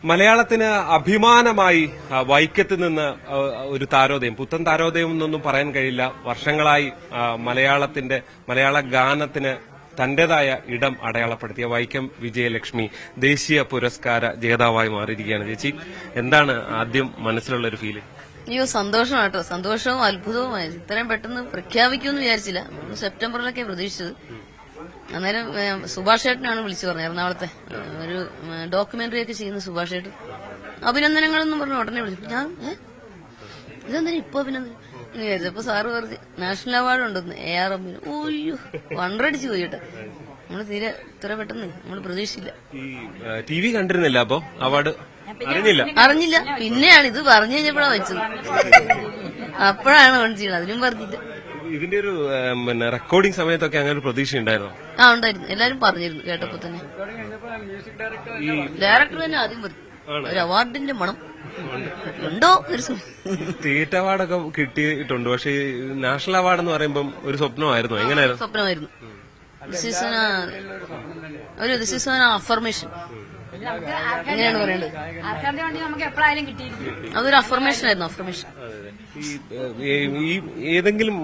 മലയാളത്തിന് അഭിമാനമായി വൈക്കത്ത് നിന്ന് ഒരു താരോദയം, പുത്തൻ താരോദയം എന്നൊന്നും പറയാൻ കഴിയില്ല. വർഷങ്ങളായി മലയാള ഗാനത്തിന് തന്റേതായ ഇടം അടയാളപ്പെടുത്തിയ വൈക്കം വിജയലക്ഷ്മി ദേശീയ പുരസ്കാര ജേതാവായി മാറിയിരിക്കുകയാണ്. ചേച്ചി, എന്താണ് ആദ്യം മനസ്സിലുള്ള ഒരു ഫീല്? അയ്യോ, സന്തോഷമാണ് കേട്ടോ. സന്തോഷവും അത്ഭുതവുമായിരുന്നു. ഇത്രയും പെട്ടെന്ന് പ്രഖ്യാപിക്കുമെന്ന് വിചാരിച്ചില്ല. സെപ്റ്റംബറിലൊക്കെ പ്രതീക്ഷിച്ചത്. അന്നേരം സുഭാഷ് ചേട്ടനാണ് വിളിച്ചു പറഞ്ഞത്, എറണാകുളത്തെ ഒരു ഡോക്യുമെന്ററി ഒക്കെ ചെയ്യുന്ന സുഭാഷ് ചേട്ടൻ. അഭിനന്ദനങ്ങളെന്ന് പറഞ്ഞു ഉടനെ വിളിച്ചു. ഞാൻ ഇതെന്തിനാ ഇപ്പൊ അഭിനന്ദനം എന്ന് വിചാരിച്ചപ്പോ സാറ് പറഞ്ഞു നാഷണൽ അവാർഡ് ഉണ്ടെന്ന് ARM. ഓയ്യോ, വണ്ടടിച്ചു പോയി കേട്ടോ. നമ്മള് തീരെ ഇത്ര പെട്ടെന്ന് നമ്മൾ പ്രതീക്ഷിച്ചില്ല. TV കണ്ടിരുന്നില്ല, അപ്പൊ അവാർഡ് അറിഞ്ഞില്ല. പിന്നെയാണ് ഇത് പറഞ്ഞു കഴിഞ്ഞപ്പോഴാണ് വെച്ചത്. അപ്പോഴാണ് മനസ്സിലായത്, അതിനും പറഞ്ഞില്ല. ഇതിന്റെ ഒരു റെക്കോർഡിംഗ് സമയത്തൊക്കെ അങ്ങനെ ഒരു പ്രതീക്ഷ ഉണ്ടായിരുന്നോ? ഉണ്ടായിരുന്നു. എല്ലാരും പറഞ്ഞിരുന്നു കേട്ടപ്പോ തന്നെ. ഡയറക്ടർ തന്നെ ആദ്യം പറഞ്ഞു ഒരു അവാർഡിന്റെ മണം ഉണ്ടോ. സ്റ്റേറ്റ് അവാർഡൊക്കെ കിട്ടിയിട്ടുണ്ട്, പക്ഷേ നാഷണൽ അവാർഡ് എന്ന് പറയുമ്പോൾ ഒരു സ്വപ്നമായിരുന്നു. എങ്ങനെയായിരുന്നു? സ്വപ്നമായിരുന്നു. This is an affirmation. അങ്ങനെയാണ് പറയേണ്ടത്. അതൊരു അഫർമേഷൻ ആയിരുന്നു. അഫർമേഷൻ. ഏതെങ്കിലും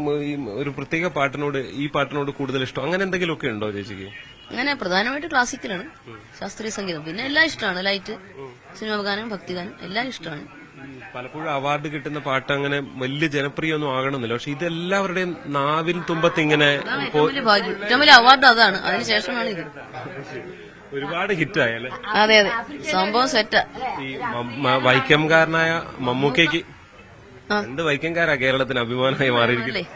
ഒരു പ്രത്യേക പാട്ടിനോട്, ഈ പാട്ടിനോട് കൂടുതൽ ഇഷ്ടം അങ്ങനെ എന്തെങ്കിലുമൊക്കെ ഉണ്ടോ ചേച്ചിക്ക്? അങ്ങനെ പ്രധാനമായിട്ട് ക്ലാസിക്കലാണ്, ശാസ്ത്രീയ സംഗീതം. പിന്നെ എല്ലാം ഇഷ്ടമാണ്. ലൈറ്റ്, സിനിമ ഗാനം, ഭക്തിഗാനം എല്ലാം ഇഷ്ടമാണ്. പലപ്പോഴും അവാർഡ് കിട്ടുന്ന പാട്ട് അങ്ങനെ വലിയ ജനപ്രിയമൊന്നും ആകണമെന്നില്ല, പക്ഷെ ഇതെല്ലാവരുടെയും നാവിൻ തുമ്പത്ത് ഇങ്ങനെ ഭാഗ്യം. ഏറ്റവും വലിയ അവാർഡ് അതാണ്. അതിനുശേഷമാണ് ഇത്. ഒരുപാട് ഹിറ്റായല്ലേ? അതെ അതെ, സംഭവം സെറ്റാ. ഈ വൈക്കംകാരനായ മമ്മൂക്കയ്ക്ക് രണ്ട് വൈക്കംകാരാ കേരളത്തിന് അഭിമാനമായി മാറിയിരിക്കുന്നത്.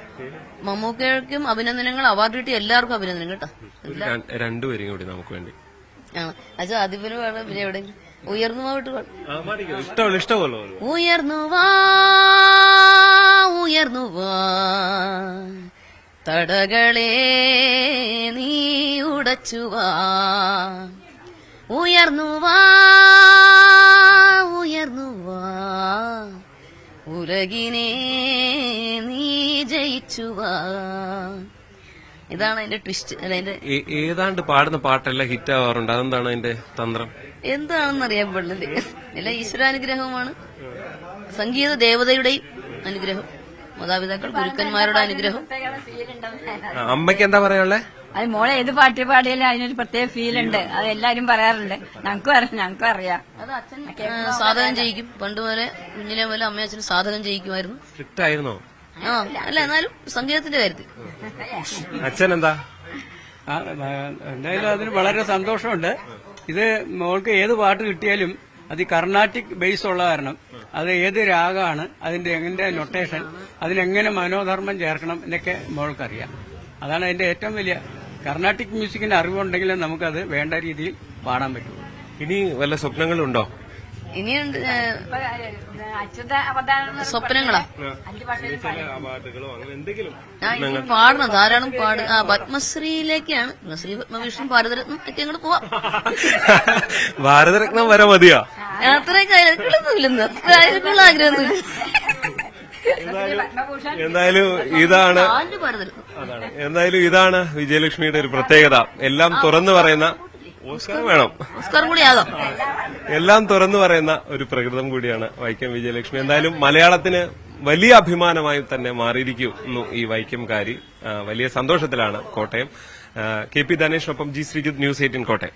മമ്മൂക്കയ്ക്കും അഭിനന്ദനങ്ങൾ, അവാർഡ് കിട്ടിയ എല്ലാവർക്കും അഭിനന്ദനം കേട്ടോ. രണ്ടുപേരും കൂടി നമുക്ക് വേണ്ടി. അതിപരം വേണം. പിന്നെ എവിടെയെങ്കിലും ഉയർന്നു പോയിട്ട് ഇഷ്ടമല്ലോ. ഉയർന്നു വാ, ഉയർന്നു വാ, തടകളെ നീ ഉടച്ചുവാ. ഉയർന്നു വാ, ഉയർന്നു വാ, ഉലകിനെ നീ ജയിച്ചുവാ. ഇതാണ് അതിന്റെ ട്വിസ്റ്റ്. അതിന്റെ ഏതാണ്ട് പാടുന്ന പാട്ടെല്ലാം ഹിറ്റ് ആവാറുണ്ട്. അതെന്താണ് അതിന്റെ തന്ത്രം? എന്താണെന്ന് അറിയാൻ പാടില്ല. എല്ലാം ഈശ്വരാനുഗ്രഹമാണ്. സംഗീത ദേവതയുടെയും അനുഗ്രഹം, മാതാപിതാക്കൾ ഗുരുക്കന്മാരുടെ അനുഗ്രഹം. അമ്മയ്ക്ക് എന്താ പറയാനുള്ളത്? അത് മോളെ ഏത് പാട്ട് പാടിയാലും അതിനൊരു പ്രത്യേക ഫീൽ ഉണ്ട്. അത് എല്ലാരും പറയാറുണ്ട്. ഞങ്ങൾക്കും അറിയാം. അത് അച്ഛൻ സാധകം ചെയ്യിക്കും. പണ്ട് മുതലേ കുഞ്ഞിലെ മുതലേ അമ്മയും അച്ഛനും സാധകം ചെയ്യിക്കുമായിരുന്നു. സ്ട്രിക്റ്റ് ആയിരുന്നോ? അല്ല, എന്നാലും സംഗീതത്തിന്റെ കാര്യത്തിൽ. അച്ഛൻ എന്താ? എന്തായാലും അതിന് വളരെ സന്തോഷമുണ്ട്. ഇത് മോൾക്ക് ഏത് പാട്ട് കിട്ടിയാലും അത് കർണാട്ടിക് ബേസ് ഉള്ള കാരണം അത് ഏത് രാഗമാണ്, അതിന്റെ എങ്ങനെ നൊട്ടേഷൻ, അതിനെങ്ങനെ മനോധർമ്മം ചേർക്കണം എന്നൊക്കെ മോൾക്കറിയാം. അതാണ് അതിന്റെ ഏറ്റവും വലിയ. കർണാട്ടിക് മ്യൂസിക്കിന്റെ അറിവുണ്ടെങ്കിൽ നമുക്കത് വേണ്ട രീതിയിൽ പാടാൻ പറ്റുള്ളൂ. ഇനി വല്ല സ്വപ്നങ്ങളുണ്ടോ? ഇനിയുണ്ട് സ്വപ്നങ്ങളാ. ഇനി പാടണം, ധാരാളം പാടുക. പത്മശ്രീയിലേക്കാണ്. പത്മശ്രീ, പത്മഭൂഷൺ, ഭാരതരത്നം ഒക്കെ അങ്ങോട്ട് പോവാം. ഭാരതരത്നം വരെ മതിയോ? അത്രയൊക്കെ ആഗ്രഹമൊന്നുമില്ലെന്ന്. അത്ര ആഗ്രഹമൊന്നുമില്ല. എന്തായാലും ഇതാണ് വിജയലക്ഷ്മിയുടെ ഒരു പ്രത്യേകത. എല്ലാം തുറന്നു പറയുന്ന, ഓസ്കാർ വേണം, ഓസ്കാർ കൂടിയാകാം, എല്ലാം തുറന്നു പറയുന്ന ഒരു പ്രകൃതം കൂടിയാണ് വൈക്കം വിജയലക്ഷ്മി. എന്തായാലും മലയാളത്തിന് വലിയ അഭിമാനമായി തന്നെ മാറിയിരിക്കുന്നു ഈ വൈക്കംകാരി. വലിയ സന്തോഷത്തിലാണ് Kottayam. KP ധനേഷിനൊപ്പം G Sreejith, News 18 Kottayam.